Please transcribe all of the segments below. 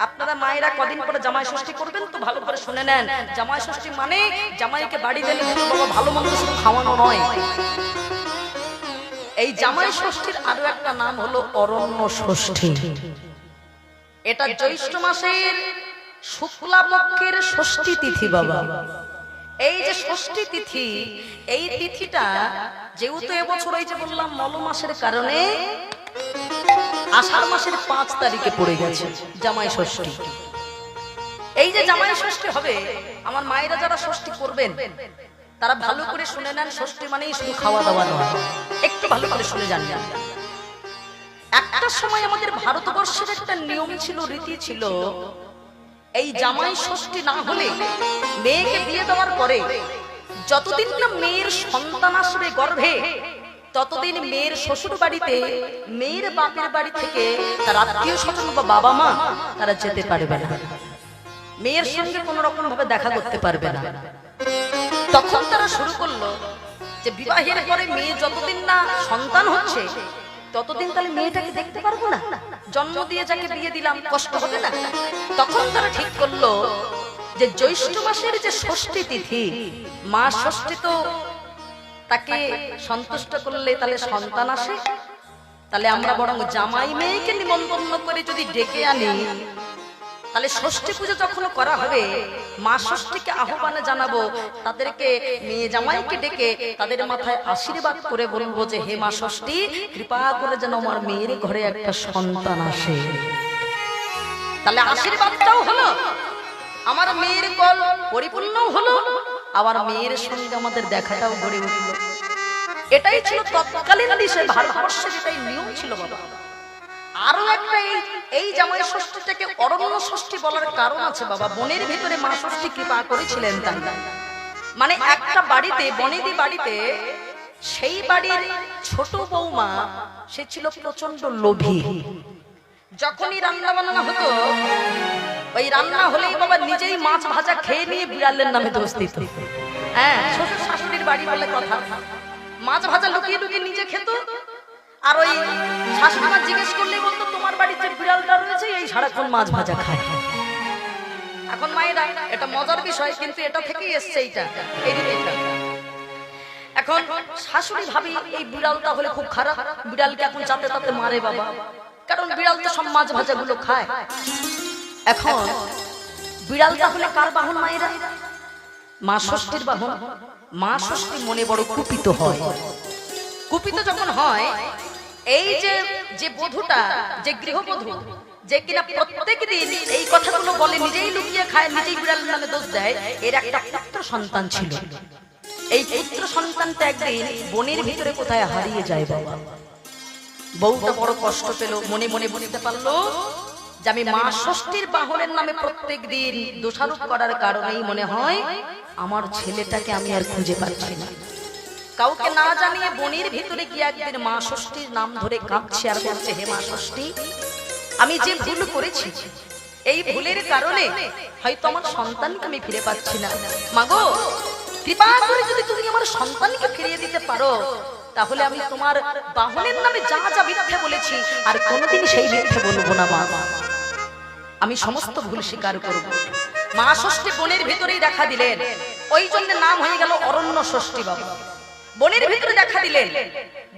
আপনারা মায়েরা কদিন পরে জামাই ষষ্ঠী করবেন তো ভালো করে শুনে নেন। জামাই ষষ্ঠী মানে জামাইকে বাড়ি দিলে বাবা ভালো মন্দ শুধু খাওয়ানো নয়। এই জামাই ষষ্ঠীর আরো একটা নাম হলো অরণ্য ষষ্ঠী। এটা জ্যৈষ্ঠ মাসের শুক্লা পক্ষের ষষ্ঠী তিথি বাবা। এই যে ষষ্ঠী তিথি, এই তিথিটা যেহেতু এবছর এই যে বললাম মল মাসের কারণে আষাঢ় মাসের 5 তারিখে পড়ে গেছে জামাই ষষ্ঠী। এই যে জামাই ষষ্ঠী হবে, আমার মায়েরা যারা ষষ্ঠী করবেন তারা ভালো করে শুনে নেন। ষষ্ঠী মানেই শুধু খাওয়া দাওয়া নয়, একটু ভালো করে শুনে জানবেন। একটা সময় আমাদের ভারতবর্ষের একটা নিয়ম ছিল, রীতি ছিল, এই জামাই ষষ্ঠী না হলে মেয়েকে বিয়ে দেওয়ার পরে যতদিন না মেয়ের সন্তান আসবে গর্ভে, ততদিন মেয়ের শ্বশুর বাড়িতে মেয়ের বাপের বাড়ি থেকে তার আত্মীয় স্বজন বা বাবা মা তারা যেতে পারবে না, মেয়ের সঙ্গে কোনো রকম ভাবে দেখা করতে পারবে না। তখন তারা শুরু করলো যে বিবাহের পরে মেয়ে যতদিন না সন্তান হচ্ছে ততদিন তাহলে মেয়েটাকে দেখতে পারবো না, জন্ম দিয়ে যাকে বিয়ে দিলাম কষ্ট হবে না। তখন তারা ঠিক করলো যে জ্যৈষ্ঠ মাসের যে ষষ্ঠী তিথি, মা ষষ্ঠী তো তাকে সন্তুষ্ট করলে তাহলে সন্তান আসে, তাহলে আমরা বরং জামাই মেয়েকে নিমন্ত্রণ করে যদি ডেকে আনি, তাহলে ষষ্ঠী পুজো যখন করা হবে মা ষষ্ঠীকে আহ্বানে জানাবো, তাদেরকে মেয়ে জামাইকে ডেকে তাদের মাথায় আশীর্বাদ করে বলবো যে হে মা ষষ্ঠী, কৃপা করে যেন আমার মেয়ের ঘরে একটা সন্তান আসে। তাহলে আশীর্বাদটাও হলো, আমার মেয়ের কল পরিপূর্ণও হলো, আবার মেয়ের সঙ্গে আমাদের দেখাটাও গড়ে উঠলো। এটাই ছিল তৎকালীন দেশে ভারতবর্ষের এটাই নিয়ম ছিল বাবা। আরো একটা এই জামাই ষষ্ঠীটাকে অরণ্য ষষ্ঠী বলার কারণ আছে বাবা। বনের ভিতরে মা ষষ্ঠী কৃপা করেছিলেন তাই, মানে একটা বাড়িতে বনেদি বাড়িতে সেই বাড়ির ছোট বৌমা সে ছিল প্রচন্ড লোভী। যখনই রান্না বান্না হতো, ওই রান্না হলেই বাবা নিজেই মাছ ভাজা খেয়ে নিয়ে বিড়ালের নামে দোষ দিত। হ্যাঁ, শ্বশুর শাশুড়ির বাড়ি বলে কথা, মাছ ভাজা লুকিয়ে লুকিয়ে নিজে খেত। আর ওই শাশুড়ি মা জিজ্ঞেস করলে বলতো তোমার বাড়িতে বিড়ালটা রয়েছে এই সারাক্ষণ মাছ ভাজা খায়। এখন মায়েরা এটা মজার বিষয়, কিন্তু এটা থেকেই এসছে এইটা, এই রীতিটা। এখন শাশুড়ি ভাবি এই বিড়ালটা হলে খুব খারাপ, বিড়ালকে এখন যাতে তাতে মারে বাবা, কারণ বিড়াল তো সব মাছ ভাজা গুলো খায়। এখন বিড়ালটা হলে কার বাহন মায়েরা? মা ষষ্ঠীর বাহন। মা ষষ্ঠী মনে বড় কুপিত হয়। কুপিত যখন হয়, এই যে বধূটা, যে গৃহবধূ, যে কিনা প্রত্যেক দিন এই কথাগুলো বলে, নিজেই লুকিয়ে খায়, নিজেই বিড়ালের নামে দোষ দেয়, এর একটা পুত্র সন্তান ছিল। এই পুত্র সন্তানটা একদিন বনের ভিতরে কোথায় হারিয়ে যায় বাবা। বউটা বড় কষ্ট পেল, মনে মনে বুঝতে পারলো যে আমি মা ষষ্ঠীর বাহনের নামে প্রত্যেক দিন দোষারোপ করার কারণেই মনে হয় আমার ছেলেটাকে আমি আর খুঁজে পাচ্ছি না। কাউকে না জানিয়ে বনের ভিতরে গিয়ে একদিন মা ষষ্ঠীর নাম ধরে কাঁদছে আর বলছে হে মা ষষ্ঠী, আমি যে ভুল করেছি এই ভুলের কারণে হয়তো আমার সন্তানকে আমি ফিরে পাচ্ছি না। মাগো, কৃপা করে যদি তুমি আমার সন্তানকে ফিরিয়ে দিতে পারো, তাহলে আমি তোমার বাহনের নামে যা যা মিথ্যে বলেছি আর কোনোদিন সেই মিথ্যে বলবো না মা, আমি সমস্ত ভুল স্বীকার করব। মা ষষ্ঠী বনের ভিতরেই দেখা দিলেন, ওই জন্য নাম হয়ে গেল অরণ্য ষষ্ঠী বাবা। বনের ভিতরে দেখা দিলেন,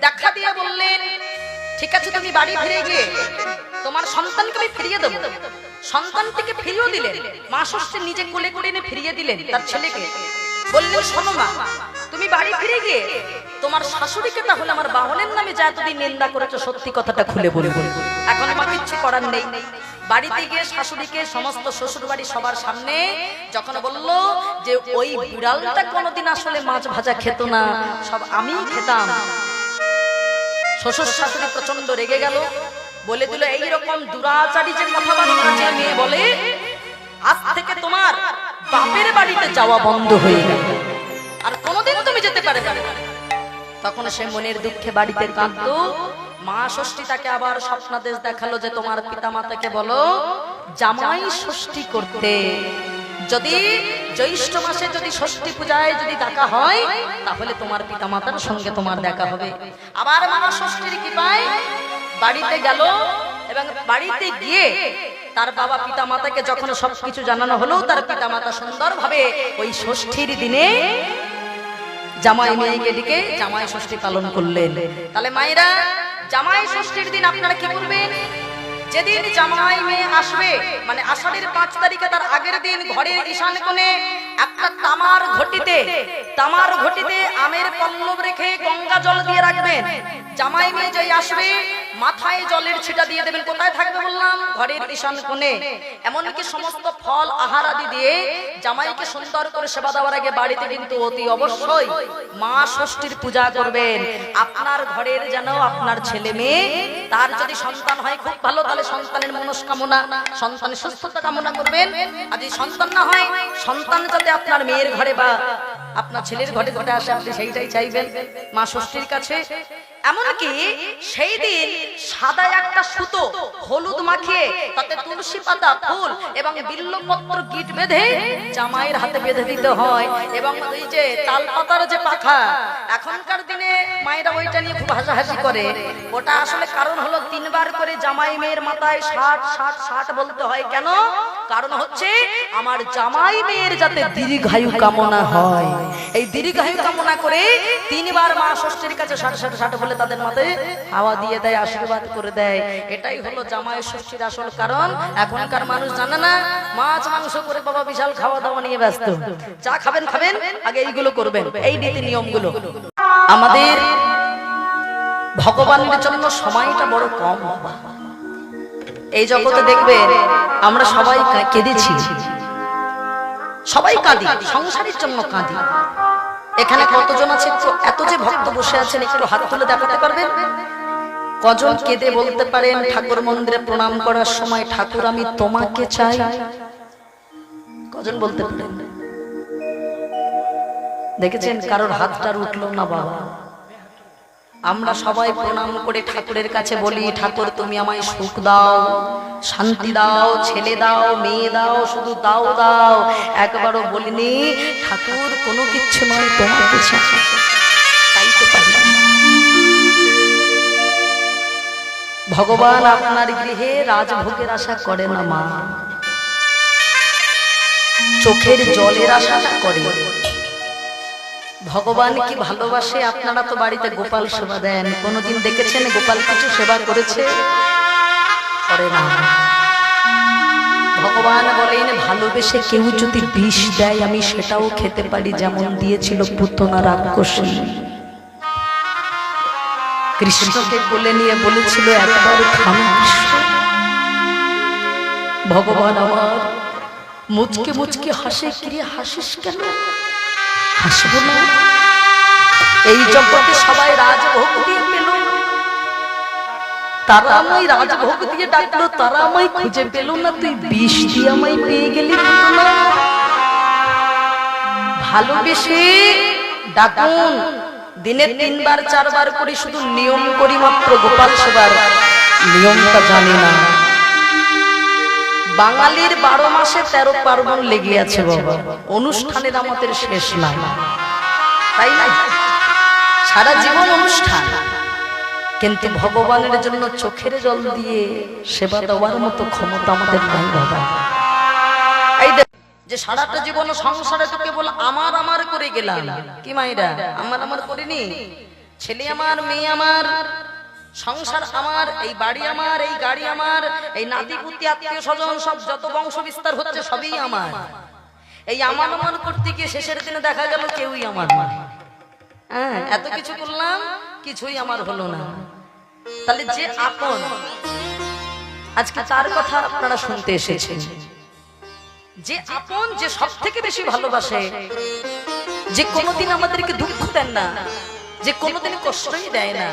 দেখা দিয়ে বললেন ঠিক আছে তুমি বাড়ি ফিরে গিয়ে তোমার সন্তানকে আমি ফিরিয়ে দেবো। সন্তানটিকে ফিরিয়ে দিলেন, মা ষষ্ঠী নিজে কোলে করে এনে ফিরিয়ে দিলেন তার ছেলেকে। বললেন শোনো মা, তুমি বাড়ি ফিরে গিয়ে তোমার শাশুড়িকে তাহলে আমার বাহনের নামে যা এতদিন নিন্দা করেছো সত্যি কথাটা খুলে বলে বলে। এখন আমার কিচ্ছু করার নেই। বাড়িতে গিয়ে শাশুড়িকে সমস্ত শ্বশুর বাড়ি সবার সামনে যখন বললো যে ওই বিড়ালটা কোনোদিন আসলে মাছ ভাজা খেত না, সব আমিই খেতাম, শ্বশুর শাশুড়ি প্রচন্ড রেগে গেল, বলে দিল এইরকম দুরাচারী যে কথাবার্তা যে মেয়ে বলে, আজ থেকে তোমার বাপের বাড়িতে যাওয়া বন্ধ হয়ে গেল, আর কোনোদিন তুমি যেতে পারবে না। তখন সে মনের দুঃখে বাড়িতে কাঁদতো। মা ষষ্ঠী তাকে আবার স্বপ্নাদেশ দেখালো যে তোমার পিতামাতাকে বলো জামাই ষষ্ঠী করতে, যদি জ্যৈষ্ঠ মাসে যদি ষষ্ঠী পূজায় যদি ডাকা হয় তাহলে তোমার পিতামাতার সঙ্গে তোমার দেখা হবে। আবার মা ষষ্ঠীর কৃপায় বাড়িতে গেল এবং বাড়িতে গিয়ে তার বাবা পিতা মাতাকে যখন সবকিছু জানানো হলো, তার পিতা মাতা সুন্দরভাবে ওই ষষ্ঠীর দিনে জামাই মেয়েকে ডেকে জামাই ষষ্ঠী পালন করলেন। তাহলে মায়েরা, জামাই ষষ্ঠীর দিন আপনারা কি করবেন? যেদিন জামাই মেয়ে আসবে, মানে আষাঢ়ের 5 তারিখে তার আগের দিন ঘরের ঈশান কোণে একটা তামার ঘটিতে আমের পল্লব রেখে গঙ্গা জল দিয়ে রাখবেন। জামাই মেয়ে যেই আসবে মাথায় জলের ছিটা দিয়ে দেবেন। কোথায় থাকবে বললাম? ঘরের ঈশান কোণে। এমনকি সমস্ত ফল আহার আদি দিয়ে জামাইকে সুন্দর করে সেবা দেওয়ার আগে বাড়িতে কিন্তু অতি অবশ্যই মা ষষ্ঠীর পূজা করবেন। আপনার ঘরের যেন আপনার ছেলে মেয়ে, তার যদি সন্তান হয় খুব ভালো, তাহলে সন্তানের মনস্কামনা, সন্তানের সুস্থতা কামনা করবেন। আর যদি সন্তান না হয়, সন্তান যাতে আপনার মেয়ের ঘরে বা আপনার ছেলের ঘরে ঘরে আসে, আপনি সেইটাই চাইবেন মা ষষ্ঠীর কাছে। এমনকি সেই দিন সাদা একটা সুতো হলুদ মাখিয়ে তাতে তুলসী পাতা, ফুল এবং বিল্লপত্র গিট বেঁধে জামাইয়ের হাতে বেঁধে দিতে হয়। এবং ওই যে তাল পাতার যে পাখা, এখনকার দিনে মায়েরা ওইটা নিয়ে খুব হাসাহাসি করে। ওটা আসলে কারণ হলো 3 বার করে জামাই মেয়ের মাথায় 60 60 60 বলতে হয়। কেন? কারণ হচ্ছে আমার জামাই মেয়ের যাতে দীর্ঘায়ু কামনা হয়। এই দীর্ঘায়ু কামনা করে 3 বার মা ষষ্ঠীর কাছে 60 60 60 বলে তাদের মাথায় হাওয়া দিয়ে দেয়, আশীর্বাদ করে দেয়। এটাই হলো জামাই ষষ্ঠীর আসল কারণ। এখনকার মানুষ জানে না, মাছ মাংস করে বাবা বিশাল খাওয়া দাওয়া নিয়ে ব্যস্ত। যা খাবেন খাবেন, আগে এইগুলো করবেন, এই নীতি নিয়মগুলো। আমাদের ভগবানের জন্য সময়টা বড় কম। এই জগতে দেখবেন আমরা সবাই কেঁদেছি, সবাই কাঁদি, সংসারের জন্য কাঁদি। এখানে কতজন আছে? এত যে ভক্ত বসে আছেন, একটু হাত তুলে দেখাতে পারবেন? কজন কেঁদে বলতে পারেন ঠাকুর মন্দিরে প্রণাম করার সময়, ঠাকুর আমি তোমাকে চাই? কজন বলতে পারেন? দেখেছেন কারোর হাতটার উঠলো না বাবা। আমরা সবাই প্রণাম করে ঠাকুরের কাছে বলি, ঠাকুর তুমি আমায় সুখ দাও, শান্তি দাও, ছেলে দাও, মেয়ে দাও, শুধু দাও দাও। একবারও বলিনি ঠাকুর কোনো কিচ্ছু নয়, তোমাকে চাইতে পারি। ভগবান আপনার গৃহে রাজভোগের আশা করে না মা, চোখের জলের আশা করে। ভগবান কি ভালোবাসে? আপনারা তো বাড়িতে গোপাল সেবা দেন, কোনদিন দেখেছেন গোপাল কিছু সেবা করেছে? করে না। ভগবান বলেন ভালোবেসে কেউ যদি বিষ দেয় আমি সেটাও খেতে পারি, যেমন দিয়েছিল পুতনা রাক্ষসী। কৃষ্ণকে কোলে নিয়ে বলেছিল একবার খান। ভগবান আমার মুচকে মুচকে হাসে, কি হাসিস কেন? হাসবো না। এই জগতে সবাই রাজভোগ দিয়ে পেল, তারা আমায় রাজভোগ দিয়ে ডাকলো, তারা আমায় খুঁজে পেল না, তুই বিষ দিয়ে আমায় পেয়ে গেলি। ভালোবেসে ডাকুন, দিনে 3 বার 4 বার করে শুধু নিয়ম করি মাত্র, গোপাল সেবার নিয়মটা জানি না। বাঙালির 12 মাসে 13 পার্বণ লেগে আছে বাবা, অনুষ্ঠানের আমাদের শেষ নাই, তাই না? সারা জীবন অনুষ্ঠান, কিন্তু ভগবানের জন্য চোখের জল দিয়ে সেবা দেওয়ার মতো ক্ষমতা আমাদের নাই বাবা। এই যে সারাটা জীবন সংসারে তো কেবল আমার আমার করে গেলাম, কি মাইরা আমার আমার করিনি? ছেলে আমার, মেয়ে আমার, সংসার আমার, এই বাড়ি আমার, এই গাড়ি আমার, এই নাতি পুতি আত্মীয় স্বজন সব যত বংশ বিস্তার হচ্ছে সবই আমার। এই আমার আমার করতে গিয়ে শেষের দিনে দেখা গেল কেউই আমার না। হ্যাঁ, এত কিছু করলাম, কিছুই আমার হলো না। তাহলে যে আপন, আজকে তার কথা আপনারা শুনতে এসেছেন। যে আপন, যে সব থেকে বেশি ভালোবাসে, যে কোনোদিন আমাদেরকে দুঃখ দেন না, যে কোনোদিন কষ্টই দেয় না,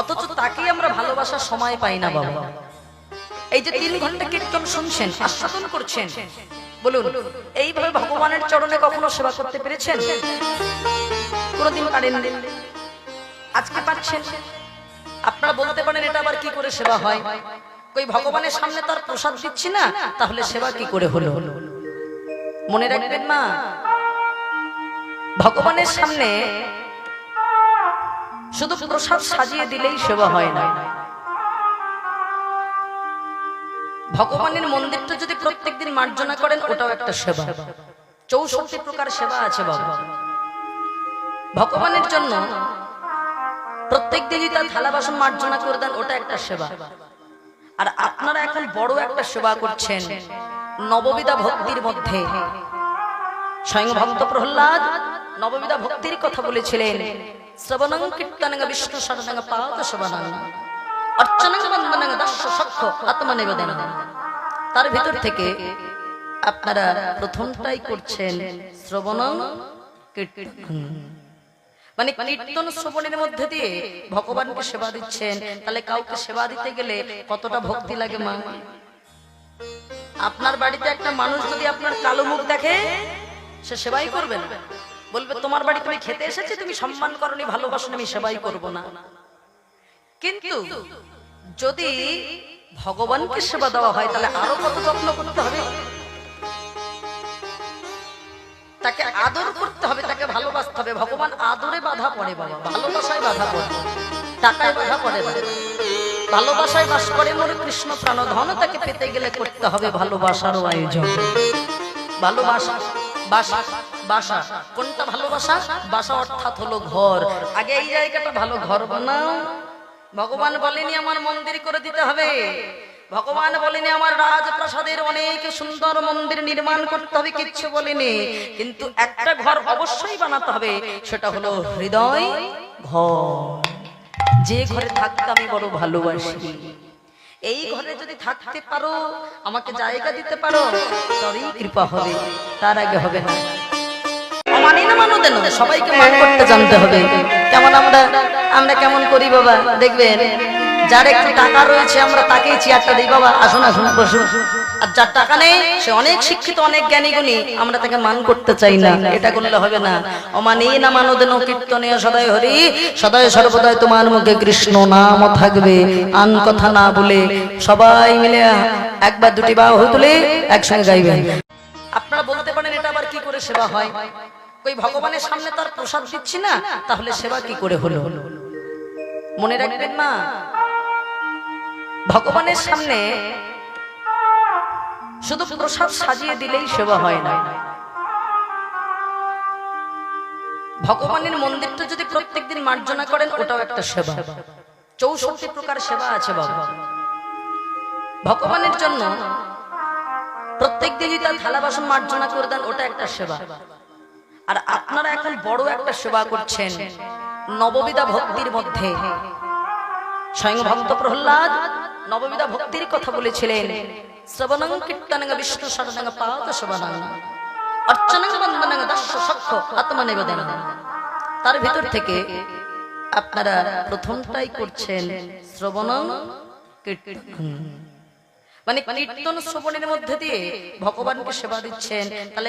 অথচ তাকে আমরা ভালোবাসার সময় পাই না বাবা। এই যে 3 ঘন্টা কীর্তন শুনছেন, আস্বাদন করছেন, বলুন এইভাবে ভগবানের চরণে কখনো সেবা করতে পেরেছেন? কোনোদিন পারেন? আজকে পাচ্ছেন। আপনারা বলতে পারেন এটা আবার কি করে সেবা হয়? কই ভগবানের সামনে তার প্রসাদ দিচ্ছি না, তাহলে সেবা কি করে হলো? মনে রাখবেন মা, ভগবানের সামনে শুধু প্রসাদ সাজিয়ে দিলেই সেবা হয় না। ভগবানের মন্দিরটা যদি প্রত্যেকদিন মার্জনা করেন ওটাও একটা সেবা। 64 প্রকার সেবা আছে বাবা। ভগবানের জন্য প্রত্যেক দিনই তার থালা বাসন মার্জনা করে দেন, ওটা একটা সেবা। আর আপনারা এখন বড় একটা সেবা করছেন নববিধা ভক্তির মধ্যে। স্বয়ং ভক্ত প্রহ্লাদ নববিধা ভক্তির কথা বলেছিলেন। শ্রবণং কীর্তনং বিষ্ণু শরণং পাদ শোভনং অর্চনং বন্দনং দর্শ সখ্য আত্মনিবেদনং। তার ভিতর থেকে আপনারা প্রথমটাই করছেন শ্রবণং কীর্তন, মানে কীর্তন শ্রবণের মধ্যে দিয়ে ভগবানকে সেবা দিচ্ছেন। তাহলে কাউকে সেবা দিতে গেলে কতটা ভক্তি লাগে মা। আপনার বাড়িতে একটা মানুষ যদি আপনার কালো মুখ দেখে, সে সেবাই করবে না, বলবে তোমার বাড়ি তুমি খেতে এসেছি, তুমি সম্মান করনি, ভালোবাসো, আমি সেবাই করব না। কিন্তু যদি ভগবানকে সেবা দেওয়া হয় তাহলে আরো কত যত্ন করতে হবে, তাকে আদর করতে হবে, তাকে ভালোবাসতে হবে। ভগবান আদরে বাধা পড়ে বাবা, ভালোবাসায় বাধা পড়ে, টাকায় বাধা পড়ে না। ভালোবাসায় বাস করে মোর কৃষ্ণ প্রাণধন, তাকে পেতে গেলে করতে হবে ভালোবাসারও আয়োজন। ভালোবাসা বাসা, বাসা কোনটা ভালোবাসা? বাসা অর্থাৎ হলো ঘর। আগে এই জায়গাটা ভালো ঘর বানাও। ভগবান বলেনি আমার মন্দির করে দিতে হবে, ভগবান বলেনি আমার রাজপ্রাসাদের অনেক সুন্দর মন্দির নির্মাণ করতে হবে, কিচ্ছু বলেনি। কিন্তু একটা ঘর অবশ্যই বানাতে হবে, সেটা হলো হৃদয় ঘর। যে ঘরে থাকতে আমি বড় ভালোবাসি, এই ঘরে যদি থাকতে পারো, আমাকে জায়গা দিতে পারো, তবেই কৃপা হবে, তার আগে হবে না। মানি না মানো দেন, সবাইকে মান করতে জানতে হবে। কেমন আমরা কেমন করি বাবা, দেখবেন যার একটু টাকা রয়েছে আমরা তাকেই চেয়ারটা দিই, বাবা আসুন আসুন বসুন। আর যার টাকা নেই সে অনেক শিক্ষিত, অনেক জ্ঞানী গুণী, আমরা তাকে মান করতে চাই না। এটা করলে হবে না। অমানি না মানদেন কীর্তনে সদায় হরি, সদায় সর্বদাই তোমার মুখে কৃষ্ণ নাম থাকবে। আন কথা না বলে সবাই মিলে একবার দুটি বাহু তুলে একসঙ্গে গাইবেন। আপনারা বলতে পারেন এটা আবার কি করে সেবা হয়? ওই ভগবানের সামনে তার প্রসাদ দিচ্ছি না, তাহলে সেবা কি করে হলো? মনে রাখবেন মা, ভগবানের সামনে শুধু প্রসাদ সাজিয়ে দিলেই সেবা হয় না। ভগবানের মন্দিরটা যদি প্রত্যেকদিন মার্জনা করেন ওটাও একটা সেবা। 64 প্রকার সেবা আছে বাবা। ভগবানের জন্য প্রত্যেক দিনই তার থালা বাসন মার্জনা করে দেন, ওটা একটা সেবা। আর আপনারা এখন বড় একটা সেবা করছেন নববিধা ভক্তির মধ্যে। স্বয়ং ভক্ত প্রহ্লাদ নববিধা ভক্তির কথা বলেছিলেন। শ্রবণং কীর্তনং বিষ্ণু শরণং পাদ শোভনং অর্চনং বন্দনং দর্শ সখ্য আত্মনিবেদনং। তার ভিতর থেকে আপনারা প্রথমটাই করছেন শ্রবণং কীর্তন, মানে কীর্তন শ্রবণের মধ্যে দিয়ে ভগবানকে সেবা দিচ্ছেন। তাহলে